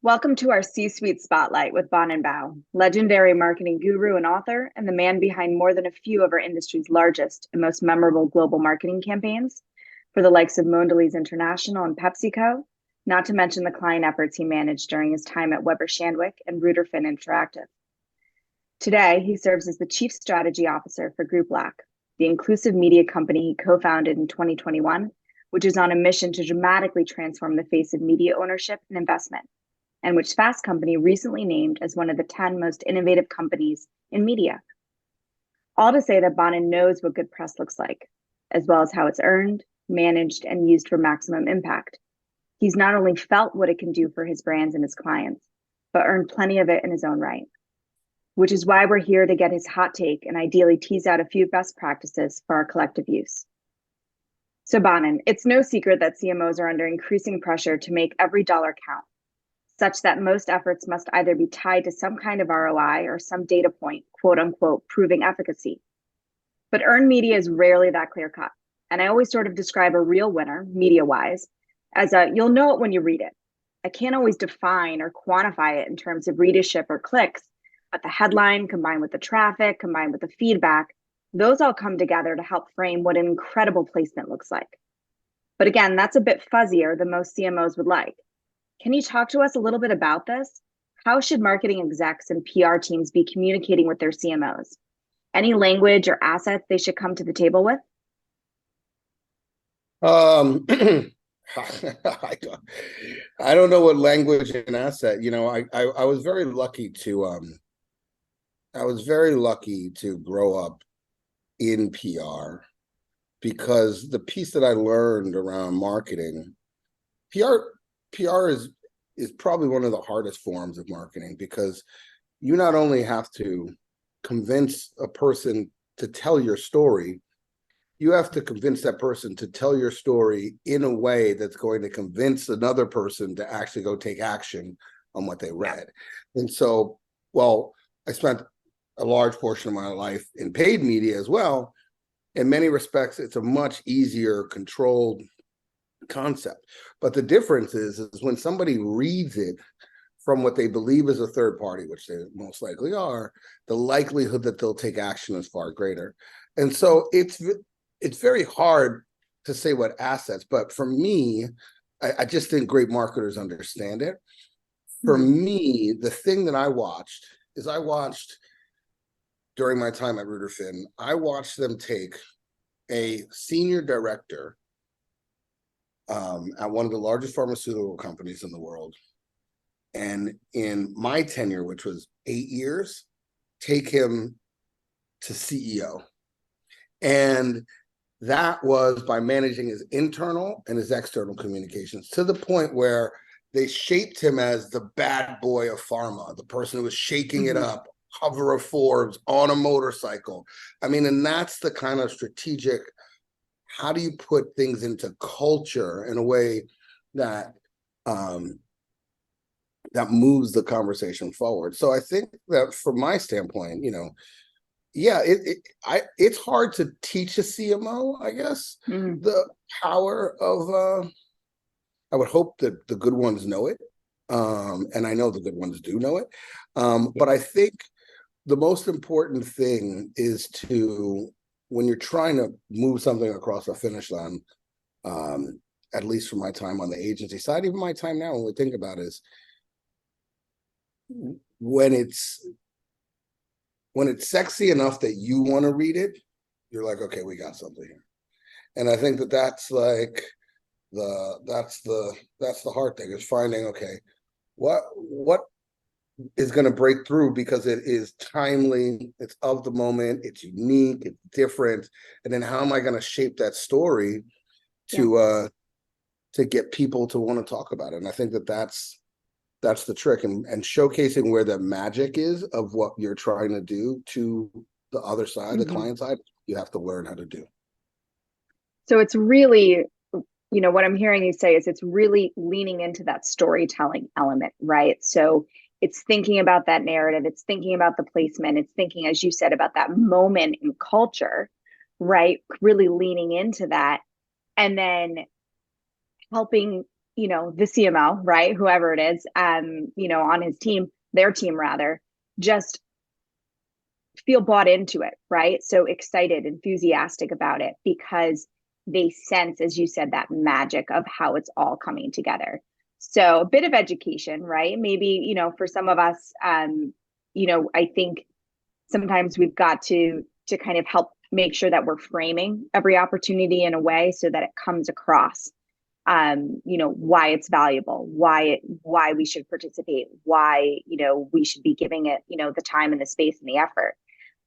Welcome to our C-Suite Spotlight with Bonin Bough, legendary marketing guru and author, and the man behind more than a few of our industry's largest and most memorable global marketing campaigns for the likes of Mondelez International and PepsiCo, not to mention the client efforts he managed during his time at Weber Shandwick and Ruderfin Interactive. Today, he serves as the Chief Strategy Officer for Group Black, the inclusive media company he co-founded in 2021, which is on a mission to dramatically transform the face of media ownership and investment, and which Fast Company recently named as one of the 10 most innovative companies in media. All to say that Bonin knows what good press looks like, as well as how it's earned, managed, and used for maximum impact. He's not only felt what it can do for his brands and his clients, but earned plenty of it in his own right, which is why we're here to get his hot take and ideally tease out a few best practices for our collective use. So Bonin, it's no secret that CMOs are under increasing pressure to make every dollar count, such that most efforts must either be tied to some kind of ROI or some data point, quote unquote, proving efficacy. But earned media is rarely that clear cut. And I always sort of describe a real winner, media wise, as you'll know it when you read it. I can't always define or quantify it in terms of readership or clicks, but the headline combined with the traffic, combined with the feedback, those all come together to help frame what an incredible placement looks like. But again, that's a bit fuzzier than most CMOs would like. Can you talk to us a little bit about this? How should marketing execs and PR teams be communicating with their CMOs? Any language or assets they should come to the table with? I don't know what language and asset. I was very lucky to grow up in PR because the piece that I learned around marketing, PR is probably one of the hardest forms of marketing because you not only have to convince a person to tell your story, you have to convince that person to tell your story in a way that's going to convince another person to actually go take action on what they read. And so, I spent a large portion of my life in paid media as well. In many respects, it's a much easier controlled concept. But the difference is when somebody reads it from what they believe is a third party, which they most likely are, the likelihood that they'll take action is far greater. And so it's very hard to say what assets, but for me, I just think great marketers understand it. For me, the thing that I watched during my time at Ruderfin, I watched them take a senior director at one of the largest pharmaceutical companies in the world, and in my tenure, which was 8 years, take him to CEO. And that was by managing his internal and his external communications to the point where they shaped him as the bad boy of pharma, the person who was shaking it up, cover of Forbes, on a motorcycle. I mean, and that's the kind of strategic, how do you put things into culture in a way that that moves the conversation forward? So I think that from my standpoint, it's hard to teach a CMO, I guess, the power of, I would hope that the good ones know it. And I know the good ones do know it. But I think the most important thing is when you're trying to move something across a finish line, at least from my time on the agency side, even my time now, when we think about it, is when it's sexy enough that you want to read it, you're like, okay, we got something here. And I think that's like that's the hard thing, is finding, okay, what is going to break through because it is timely, it's of the moment, it's unique, it's different, and then how am I going to shape that story to get people to want to talk about it? And I think that's the trick, and showcasing where the magic is of what you're trying to do to the other side, the client side, you have to learn how to do. So it's really, what I'm hearing you say is it's really leaning into that storytelling element, right? So it's thinking about that narrative, it's thinking about the placement, it's thinking, as you said, about that moment in culture, right? Really leaning into that, and then helping the CMO, right? Whoever it is, on his team, their team rather, just feel bought into it, right? So excited, enthusiastic about it because they sense, as you said, that magic of how it's all coming together. So a bit of education, right? Maybe, for some of us, I think sometimes we've got to kind of help make sure that we're framing every opportunity in a way so that it comes across why it's valuable, why we should participate, why we should be giving it the time and the space and the effort.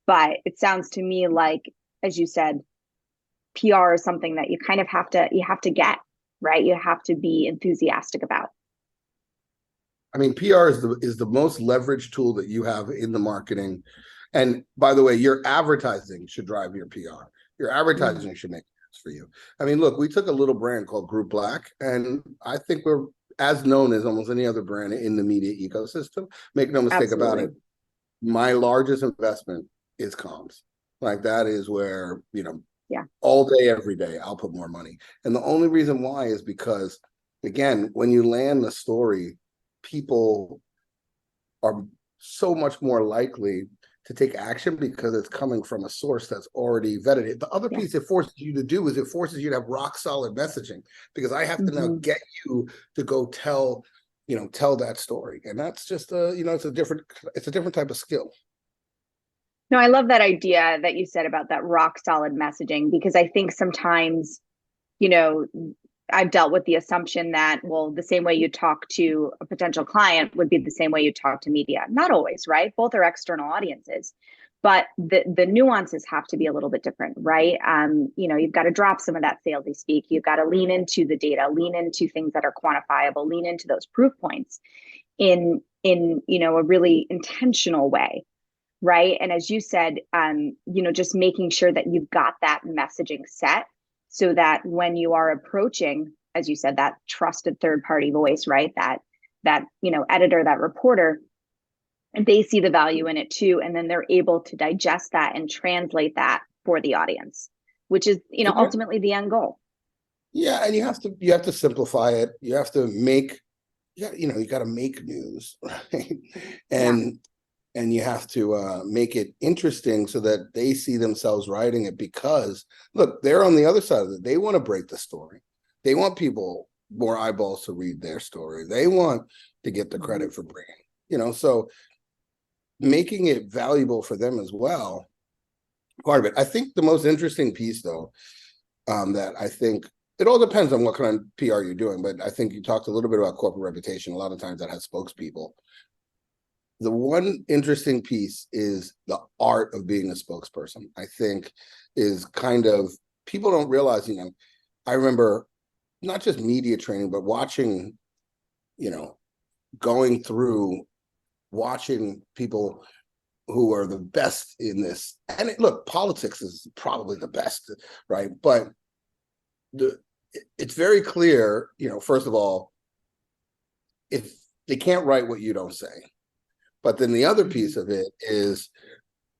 But it sounds to me like, as you said, PR is something that you kind of have to get, right? You have to be enthusiastic about. I mean, PR is the most leveraged tool that you have in the marketing. And by the way, your advertising should drive your PR. Your advertising should make sense for you. I mean, look, we took a little brand called Group Black, and I think we're as known as almost any other brand in the media ecosystem. Make no mistake about it. My largest investment is comms. Like that is where, Yeah. all day, every day, I'll put more money. And the only reason why is because, again, when you land the story, people are so much more likely to take action because it's coming from a source that's already vetted it. The other piece it forces you to do is it forces you to have rock solid messaging, because I have to now get you to go tell that story. And that's just it's a different type of skill. No, I love that idea that you said about that rock solid messaging, because I think sometimes, I've dealt with the assumption that, well, the same way you talk to a potential client would be the same way you talk to media. Not always, right? Both are external audiences, but the nuances have to be a little bit different, right? You've got to drop some of that salesy speak. You've got to lean into the data, lean into things that are quantifiable, lean into those proof points in a really intentional way. Right. And as you said, just making sure that you've got that messaging set so that when you are approaching, as you said, that trusted third party voice, right, that editor, that reporter, they see the value in it too. And then they're able to digest that and translate that for the audience, which is, ultimately the end goal. Yeah. And you have to simplify it. You have to make, you got to make news, right? And you have to make it interesting so that they see themselves writing it, because look, they're on the other side of it. They want to break the story. They want people, more eyeballs to read their story. They want to get the credit for bringing, so making it valuable for them as well. Part of it. I think the most interesting piece though, that I think it all depends on what kind of PR you're doing, but I think you talked a little bit about corporate reputation. A lot of times that has spokespeople. The one interesting piece is the art of being a spokesperson. I think is kind of, people don't realize, I remember not just media training, but watching, going through, watching people who are the best in this. And look, politics is probably the best, right? But it's very clear, first of all, if they can't write what you don't say. But then the other piece of it is,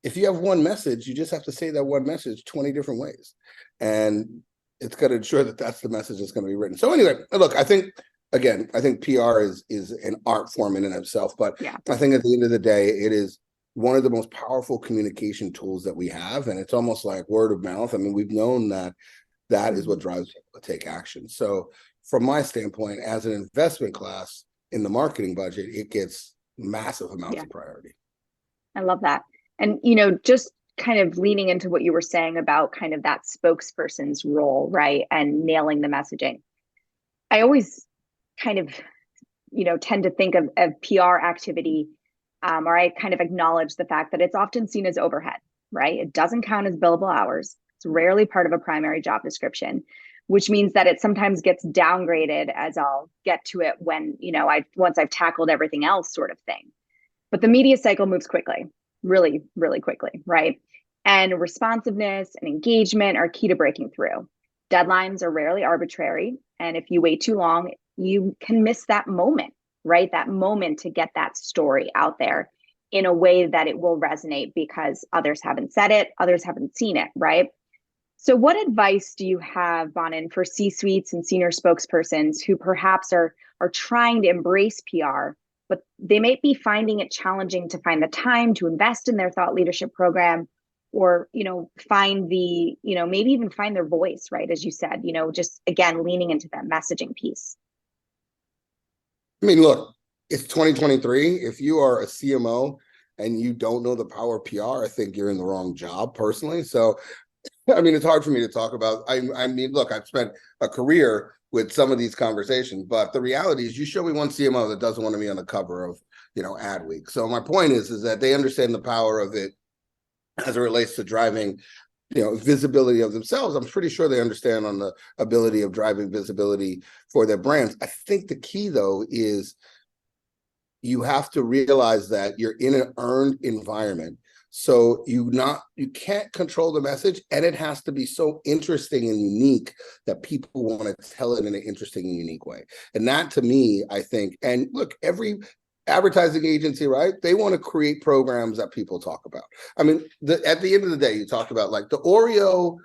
if you have one message, you just have to say that one message 20 different ways. And it's got to ensure that that's the message that's going to be written. So anyway, look, I think PR is an art form in and of itself. But I think at the end of the day, it is one of the most powerful communication tools that we have. And it's almost like word of mouth. I mean, we've known that is what drives people to take action. So from my standpoint, as an investment class in the marketing budget, it gets massive amounts of priority. I love that. And, just kind of leaning into what you were saying about kind of that spokesperson's role, right? And nailing the messaging. I always kind of, tend to think of PR activity, or I kind of acknowledge the fact that it's often seen as overhead, right? It doesn't count as billable hours. It's rarely part of a primary job description, which means that it sometimes gets downgraded, as I'll get to it when, once I've tackled everything else, sort of thing. But the media cycle moves quickly, really, really quickly, right? And responsiveness and engagement are key to breaking through. Deadlines are rarely arbitrary. And if you wait too long, you can miss that moment, right? That moment to get that story out there in a way that it will resonate because others haven't said it, others haven't seen it, right? So what advice do you have, Bonin, for C-suites and senior spokespersons who perhaps are trying to embrace PR, but they may be finding it challenging to find the time to invest in their thought leadership program, or, find maybe even find their voice, right? As you said, just again, leaning into that messaging piece. I mean, look, it's 2023. If you are a CMO and you don't know the power of PR, I think you're in the wrong job personally. So, I mean, it's hard for me to talk about. I mean, look, I've spent a career with some of these conversations, but the reality is you show me one CMO that doesn't want to be on the cover of, Adweek. So my point is that they understand the power of it as it relates to driving, visibility of themselves. I'm pretty sure they understand on the ability of driving visibility for their brands. I think the key though is you have to realize that you're in an earned environment. So you can't control the message, and it has to be so interesting and unique that people want to tell it in an interesting and unique way. And that to me, I think, and look, every advertising agency, right? They want to create programs that people talk about. I mean, at the end of the day, you talked about like the Oreo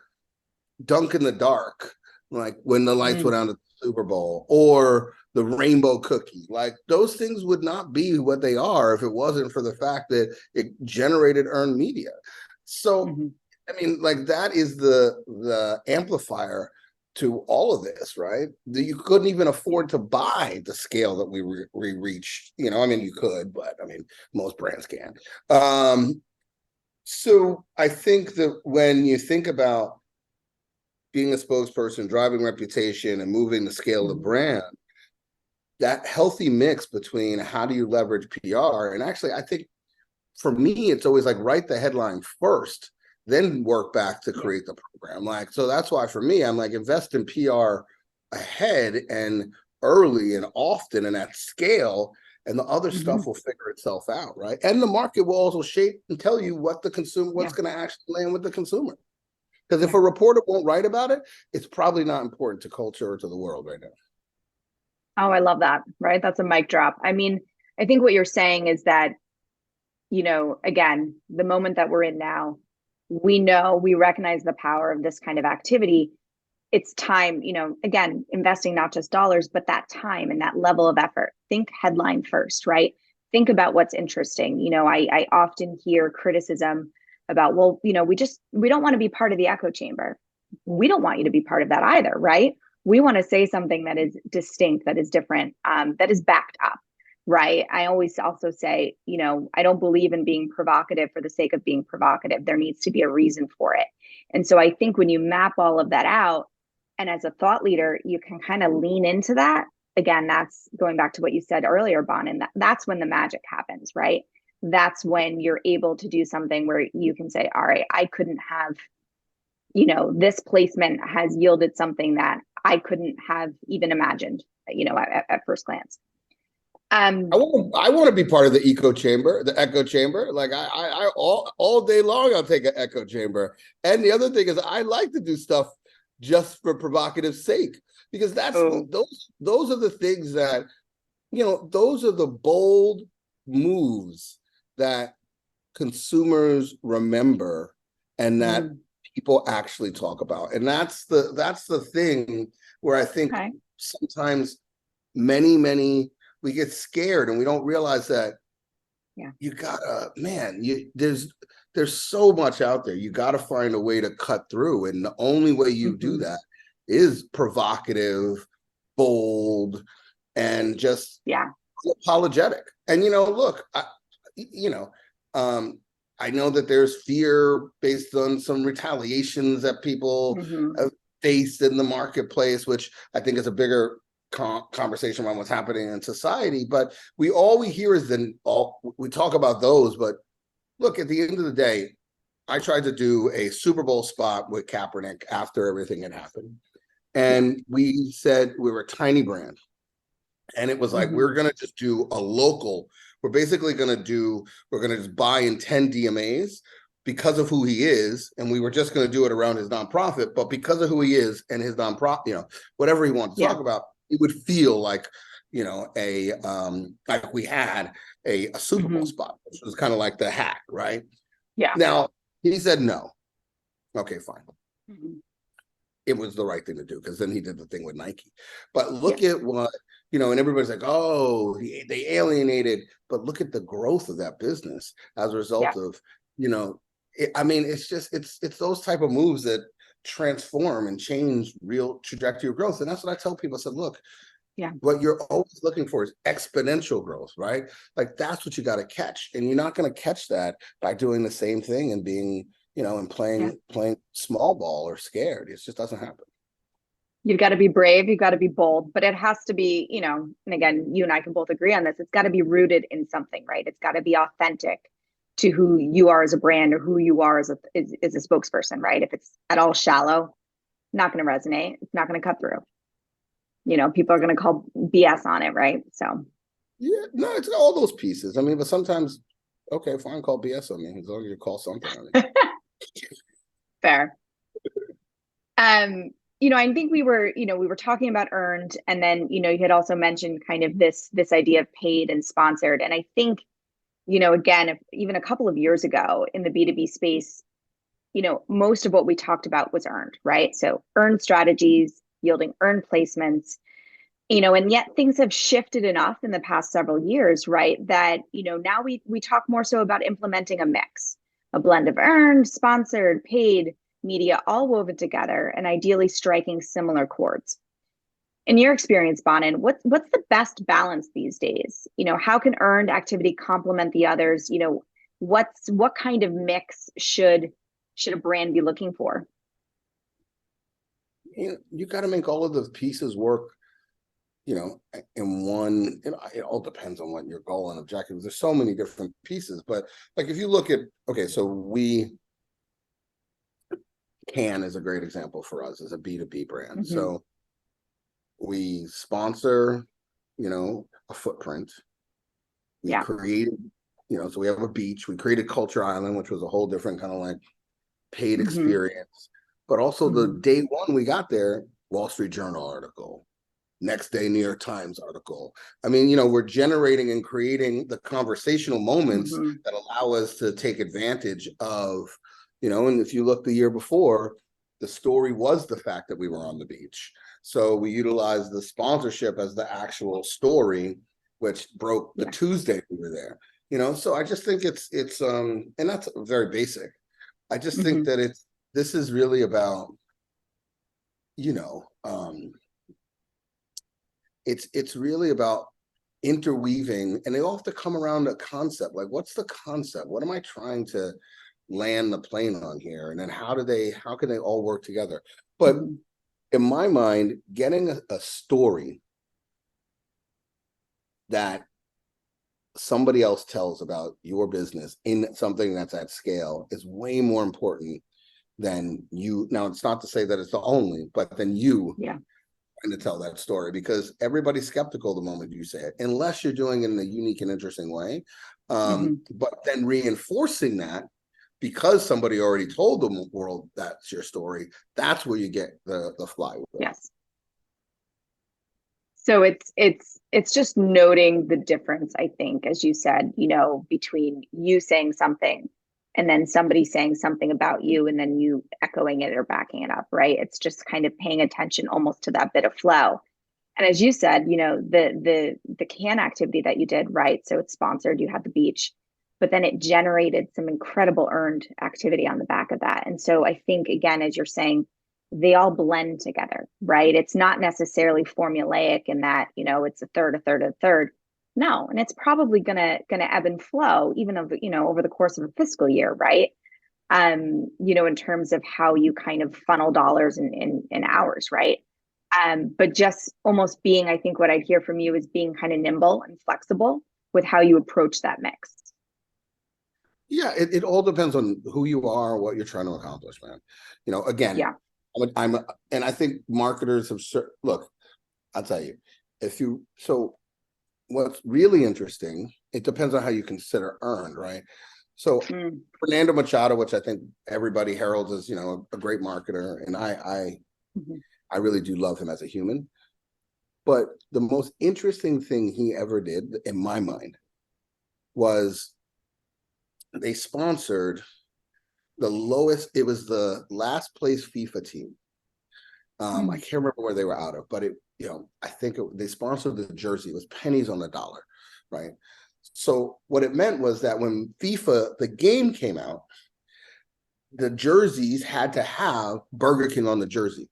dunk in the dark, like when the lights went out at the Super Bowl, or the rainbow cookie. Like those things would not be what they are if it wasn't for the fact that it generated earned media. So, I mean, like that is the amplifier to all of this, right? You couldn't even afford to buy the scale that we reached. I mean, you could, but I mean, most brands can. So I think that when you think about being a spokesperson, driving reputation, and moving the scale of the brand, that healthy mix between how do you leverage PR, and actually, I think for me, it's always like write the headline first, then work back to create the program. Like, so that's why for me, I'm like invest in PR ahead and early and often and at scale, and the other stuff will figure itself out, right? And the market will also shape and tell you what the consumer, what's going to actually land with the consumer. Because if a reporter won't write about it, it's probably not important to culture or to the world right now. Oh, I love that, right? That's a mic drop. I mean, I think what you're saying is that, again, the moment that we're in now, we recognize the power of this kind of activity. It's time, again, investing not just dollars, but that time and that level of effort. Think headline first, right? Think about what's interesting. I often hear criticism about, well, we don't want to be part of the echo chamber. We don't want you to be part of that either, right? We want to say something that is distinct, that is different, that is backed up, right? I always also say, I don't believe in being provocative for the sake of being provocative. There needs to be a reason for it. And so I think when you map all of that out, and as a thought leader, you can kind of lean into that. Again, that's going back to what you said earlier, Bon, and that's when the magic happens, right? That's when you're able to do something where you can say, all right, I couldn't have, this placement has yielded something that I couldn't have even imagined, at first glance. I want to be part of the echo chamber, the echo chamber. Like I all day long, I'll take an echo chamber. And the other thing is, I like to do stuff just for provocative sake, because those are the things that, those are the bold moves that consumers remember and that people actually talk about. And that's the thing where I think sometimes many we get scared and we don't realize that you gotta, there's so much out there. You gotta find a way to cut through. And the only way you do that is provocative, bold, and just apologetic. And look, I know that there's fear based on some retaliations that people have faced in the marketplace, which I think is a bigger conversation around what's happening in society. But we hear is we talk about those, but look, at the end of the day, I tried to do a Super Bowl spot with Kaepernick after everything had happened, and we said we were a tiny brand, and it was like we're gonna just do a local. We're basically gonna just buy in 10 DMAs because of who he is, and we were just gonna do it around his nonprofit, but because of who he is and his nonprofit, whatever he wanted to talk about, it would feel like, like we had a Super Bowl spot, which was kind of like the hack, right? Yeah. Now, he said no. Okay, fine. Mhm. It was the right thing to do, because then he did the thing with Nike. But Yeah. look at what, and everybody's like, oh, they alienated, but look at the growth of that business as a Yeah. result of, I mean, it's those type of moves that transform and change real trajectory of growth. And that's what I tell people. I said, look, Yeah. what you're always looking for is exponential growth, right? Like that's what you got to catch. And you're not going to catch that by doing the same thing and being, and Yeah. playing small ball or scared. It just doesn't happen. You've got to be brave, you've got to be bold, but it has to be, and again, you and I can both agree on this. It's got to be rooted in something, right? It's got to be authentic to who you are as a brand or who you are as a spokesperson, right? If it's at all shallow, not going to resonate. It's not going to cut through. People are going to call BS on it, right? So, Yeah, no, it's all those pieces. I mean, but sometimes, okay, fine, call BS on me as long as you call something on me. fair. Um, I think we were talking about earned, and then, you had also mentioned kind of this idea of paid and sponsored. And I think, again, even a couple of years ago in the B2B space, most of what we talked about was earned, right? So earned strategies, yielding earned placements, and yet things have shifted enough in the past several years, right? That, now we talk more so about implementing a mix, a blend of earned, sponsored, paid media, all woven together and ideally striking similar chords. In your experience, Bonin, what's the best balance these days? How can earned activity complement the others? What kind of mix should a brand be looking for? You got to make all of the pieces work, in one. It all depends on what your goal and objective is. There's so many different pieces, but like if you look at, okay, so Can is a great example for us as a B2B brand. Mm-hmm. So we sponsor, a footprint. We Yeah. created, so we have a beach. We created Culture Island, which was a whole different kind of like paid Mm-hmm. experience. But also Mm-hmm. the day one we got there, Wall Street Journal article, next day New York Times article. I mean, we're generating and creating the conversational moments Mm-hmm. that allow us to take advantage of, and if you look the year before, the story was the fact that we were on the beach. So we utilized the sponsorship as the actual story, which broke the Yeah. Tuesday we were there. So I just think it's and that's very basic. I just think Mm-hmm. that this is really about, you know, um, it's really about interweaving, and they all have to come around a concept. Like, what's the concept? What am I trying to land the plane on here? And then how can they all work together? But Mm-hmm. in my mind, getting a story that somebody else tells about your business in something that's at scale is way more important than you. Now, it's not to say that it's the only, but then you Yeah. trying to tell that story, because everybody's skeptical the moment you say it, unless you're doing it in a unique and interesting way. Mm-hmm. But then reinforcing that because somebody already told the world that's your story, that's where you get the flywheel. Yes. So it's just noting the difference, I think, as you said, between you saying something and then somebody saying something about you and then you echoing it or backing it up, right? It's just kind of paying attention almost to that bit of flow. And as you said, the can activity that you did, right? So it's sponsored, you had the beach, but then it generated some incredible earned activity on the back of that. And so I think, again, as you're saying, they all blend together, right? It's not necessarily formulaic in that, it's a third, a third, a third. No, and it's probably gonna ebb and flow even over the course of a fiscal year, right? In terms of how you kind of funnel dollars in hours, right? But just almost being, I think what I'd hear from you is being kind of nimble and flexible with how you approach that mix. Yeah, it all depends on who you are, what you're trying to accomplish, man. Again, Yeah. and I think marketers have look. I'll tell you, so what's really interesting, it depends on how you consider earned, right? So Mm. Fernando Machado, which I think everybody heralds as, a great marketer, and Mm-hmm. I really do love him as a human. But the most interesting thing he ever did, in my mind, was they sponsored the lowest, it was the last place FIFA team. I can't remember where they were out of, but I think they sponsored the jersey. It was pennies on the dollar, right? So what it meant was that when FIFA, the game came out, the jerseys had to have Burger King on the jersey.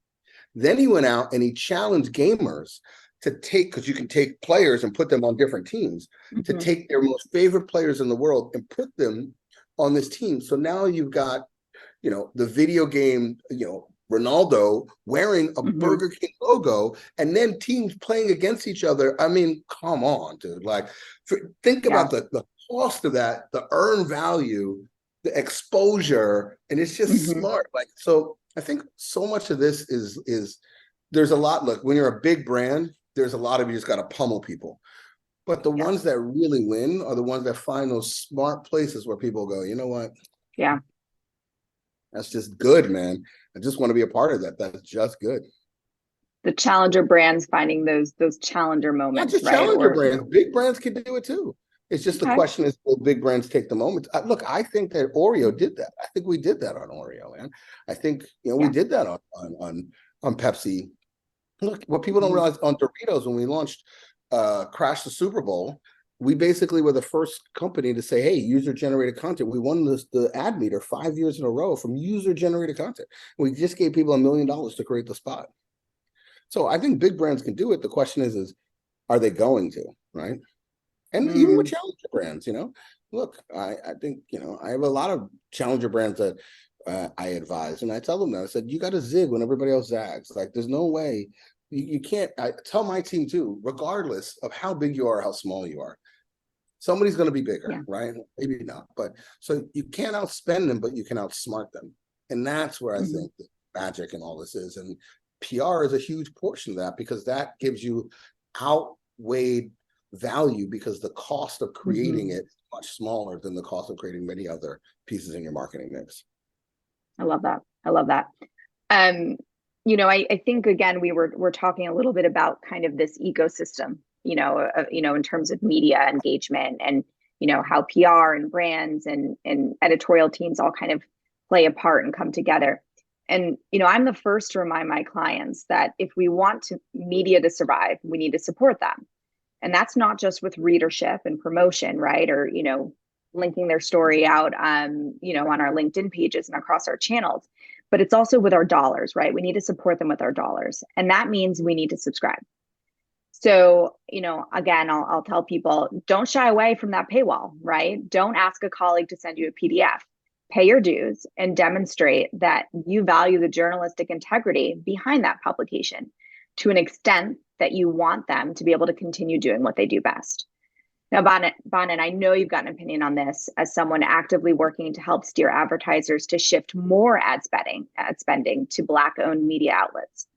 Then he went out and he challenged gamers to take, because you can take players and put them on different teams, to take their most favorite players in the world and put them on this team. So now you've got, the video game, Ronaldo wearing a Burger King logo, and then teams playing against each other. I mean, come on, dude. Like, think about the cost of that, the earned value, the exposure, and it's just smart. Like, so I think so much of this is there's a lot. Look, when you're a big brand, there's a lot of you just got to pummel people. But the ones that really win are the ones that find those smart places where people go, you know what? Yeah. That's just good, man. I just want to be a part of that. That's just good. The challenger brands finding those challenger moments, Not just right? challenger brands, big brands can do it too. It's just the question is, will big brands take the moment? Look, I think that Oreo did that. I think we did that on Oreo, man. I think we did that on Pepsi. Look, what people don't realize on Doritos, when we launched Crash the Super Bowl, we basically were the first company to say, hey, user-generated content. We won the ad meter 5 years in a row from user-generated content. We just gave people $1 million to create the spot. So I think big brands can do it. The question is are they going to, right? And even with challenger brands, look, I think, I have a lot of challenger brands that I advise, and I tell them that. I said, you got to zig when everybody else zags. Like, there's no way. You can't. I tell my team too, regardless of how big you are, how small you are, somebody's going to be bigger, right? Maybe not, but so you can't outspend them, but you can outsmart them, and that's where I think the magic in all this is. And PR is a huge portion of that, because that gives you outweighed value, because the cost of creating it is much smaller than the cost of creating many other pieces in your marketing mix. I love that. I think, again, we're talking a little bit about kind of this ecosystem, in terms of media engagement, and, how PR and brands and editorial teams all kind of play a part and come together. And, I'm the first to remind my clients that if we want media to survive, we need to support them. And that's not just with readership and promotion, right? Or, linking their story out, on our LinkedIn pages and across our channels, but it's also with our dollars, right? We need to support them with our dollars. And that means we need to subscribe. So, again, I'll tell people, don't shy away from that paywall, right? Don't ask a colleague to send you a PDF. Pay your dues and demonstrate that you value the journalistic integrity behind that publication to an extent that you want them to be able to continue doing what they do best. Now, Bonin, I know you've got an opinion on this as someone actively working to help steer advertisers to shift more ad spending to Black-owned media outlets.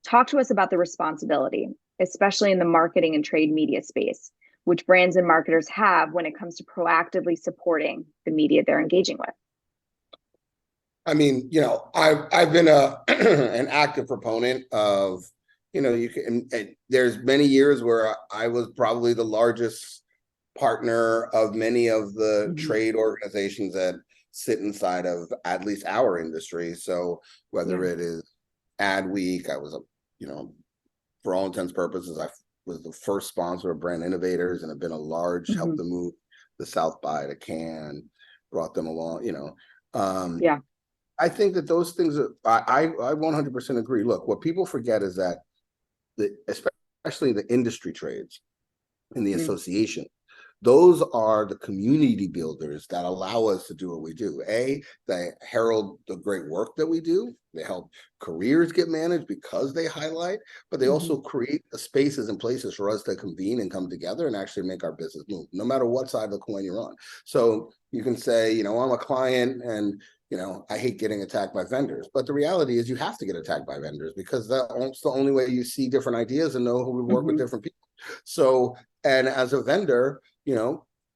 Talk to us about the responsibility, especially in the marketing and trade media space, which brands and marketers have when it comes to proactively supporting the media they're engaging with. I mean, I've been an active proponent of, you can. There's many years where I was probably the largest partner of many of the trade organizations that sit inside of at least our industry. So whether it is Ad Week, I was for all intents and purposes, I was the first sponsor of Brand Innovators, and have been a large help them move the South by to Cannes, brought them along. I think that those things I 100% agree. Look, what people forget is that especially the industry trades and the association, those are the community builders that allow us to do what we do. They herald the great work that we do. They help careers get managed because they highlight, but they also create the spaces and places for us to convene and come together and actually make our business move, no matter what side of the coin you're on. So you can say, I'm a client and I hate getting attacked by vendors, but the reality is you have to get attacked by vendors, because that's the only way you see different ideas and know who to work with different people. So, and as a vendor,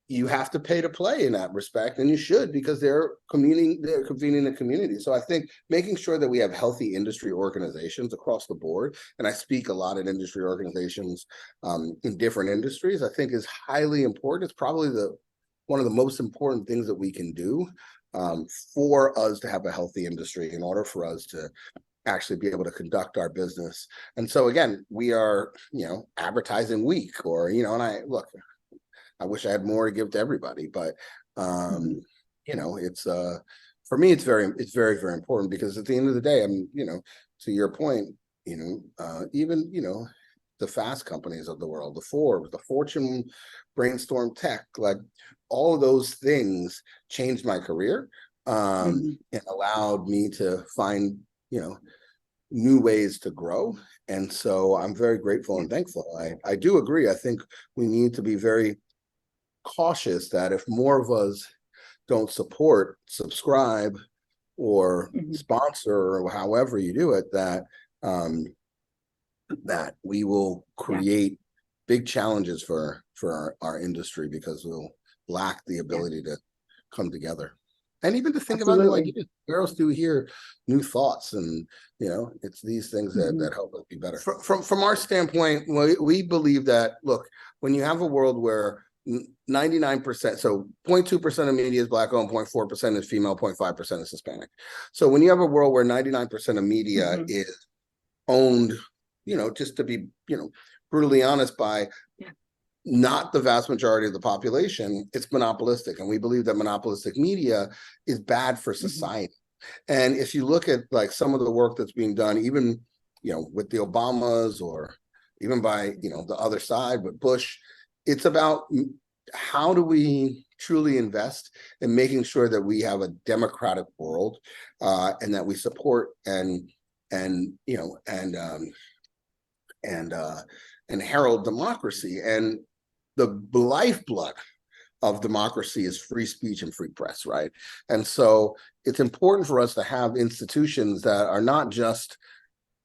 you have to pay to play in that respect, and you should, because they're convening the community. So I think making sure that we have healthy industry organizations across the board, and I speak a lot at industry organizations in different industries, I think is highly important. It's probably one of the most important things that we can do. for us to have a healthy industry, in order for us to actually be able to conduct our business. And so again, we are, advertising week, or, and I wish I had more to give to everybody, but it's for me, it's very, very important, because at the end of the day, I'm, to your point, even, the fast companies of the world, the Forbes, the Fortune, Brainstorm Tech, like all of those things changed my career, and allowed me to find, new ways to grow. And so I'm very grateful and thankful. I do agree. I think we need to be very cautious that if more of us don't support, subscribe, or sponsor, or however you do it, that that we will create big challenges for our industry, because we'll lack the ability to come together. And even to think about it, like where else do we hear new thoughts? And it's these things that help us be better. From our standpoint, we believe that, look, when you have a world where 99%, so 0.2% of media is Black owned, 0.4% is female, 0.5% is Hispanic. So when you have a world where 99% of media is owned, just to be, brutally honest, by not the vast majority of the population, it's monopolistic. And we believe that monopolistic media is bad for society. And if you look at like some of the work that's being done, even, with the Obamas, or even by, the other side with Bush, it's about how do we truly invest in making sure that we have a democratic world, and that we support and herald democracy. And the lifeblood of democracy is free speech and free press, right? And so it's important for us to have institutions that are not just,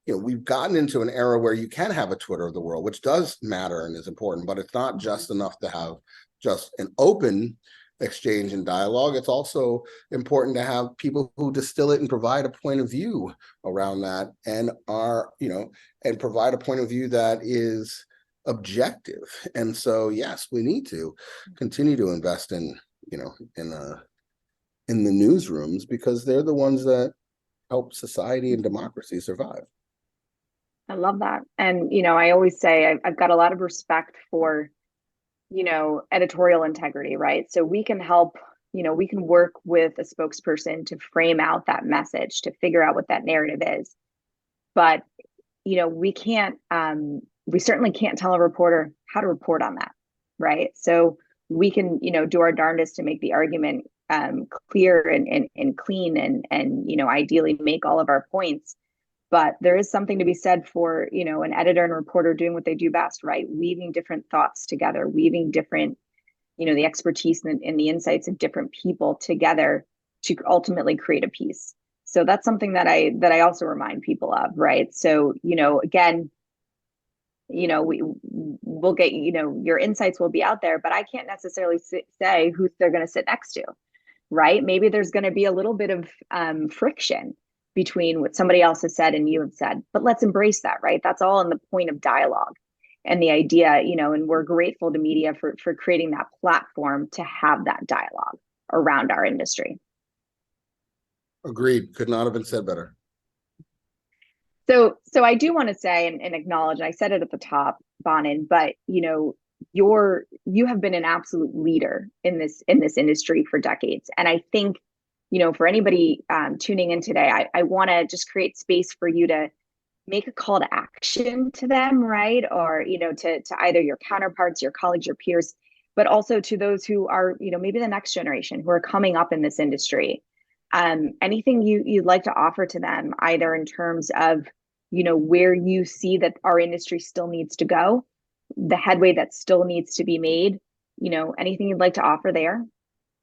we've gotten into an era where you can have a Twitter of the world, which does matter and is important, but it's not just enough to have just an open exchange and dialogue. It's also important to have people who distill it and provide a point of view around that, and and provide a point of view that is objective. And so, yes, we need to continue to invest in the newsrooms, because they're the ones that help society and democracy survive. I love that. And, I always say I've got a lot of respect for, editorial integrity, right? So we can help, we can work with a spokesperson to frame out that message, to figure out what that narrative is. But, we can't, we certainly can't tell a reporter how to report on that, right? So we can, do our darndest to make the argument clear and clean, and ideally make all of our points. But there is something to be said for, an editor and reporter doing what they do best, right? Weaving different thoughts together, weaving different, the expertise and the insights of different people together to ultimately create a piece. So that's something that I also remind people of, right? So, again, we'll get, your insights will be out there, but I can't necessarily say who they're going to sit next to, right? Maybe there's going to be a little bit of friction between what somebody else has said and you have said, but let's embrace that, right? That's all in the point of dialogue and the idea, and we're grateful to media for creating that platform to have that dialogue around our industry. Agreed. Could not have been said better. So I do want to say and acknowledge, and I said it at the top, Bonin, but you have been an absolute leader in this industry for decades. And I think, for anybody tuning in today, I want to just create space for you to make a call to action to them, right? Or, to either your counterparts, your colleagues, your peers, but also to those who are, maybe the next generation who are coming up in this industry. Anything you'd like to offer to them, either in terms of, where you see that our industry still needs to go, the headway that still needs to be made, anything you'd like to offer there?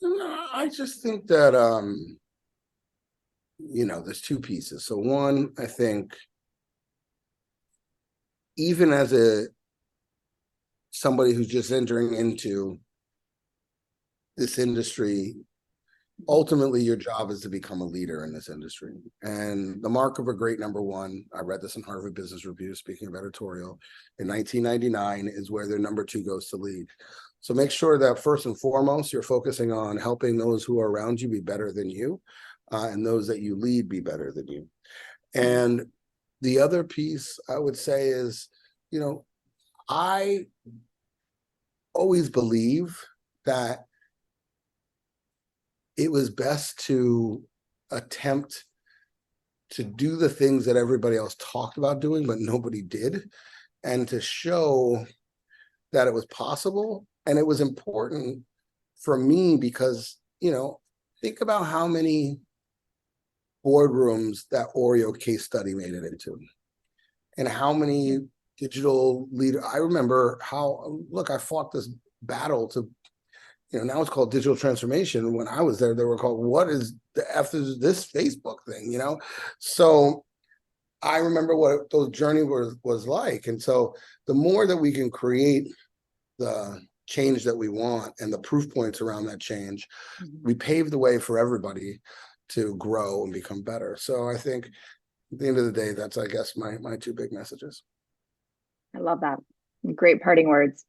I just think that, there's two pieces. So one, I think, even as somebody who's just entering into this industry, ultimately your job is to become a leader in this industry. And the mark of a great number one, I read this in Harvard Business Review, speaking of editorial, in 1999, is where their number two goes to lead. So make sure that first and foremost, you're focusing on helping those who are around you be better than you, and those that you lead be better than you. And the other piece I would say is, I always believe that it was best to attempt to do the things that everybody else talked about doing, but nobody did, and to show that it was possible. And it was important for me because, think about how many boardrooms that Oreo case study made it into, and how many digital leader. I remember look, I fought this battle to, now it's called digital transformation. When I was there, they were called, what is the F is this Facebook thing, So I remember what those journey was like. And so the more that we can create the change that we want and the proof points around that change, we pave the way for everybody to grow and become better. So I think at the end of the day, that's, I guess, my two big messages. I love that. Great parting words.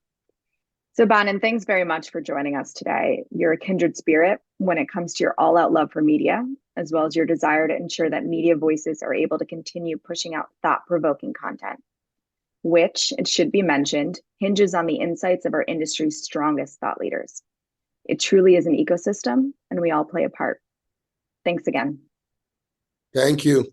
So Bonin, thanks very much for joining us today. You're a kindred spirit when it comes to your all-out love for media, as well as your desire to ensure that media voices are able to continue pushing out thought-provoking content, which, it should be mentioned, hinges on the insights of our industry's strongest thought leaders. It truly is an ecosystem, and we all play a part. Thanks again. Thank you.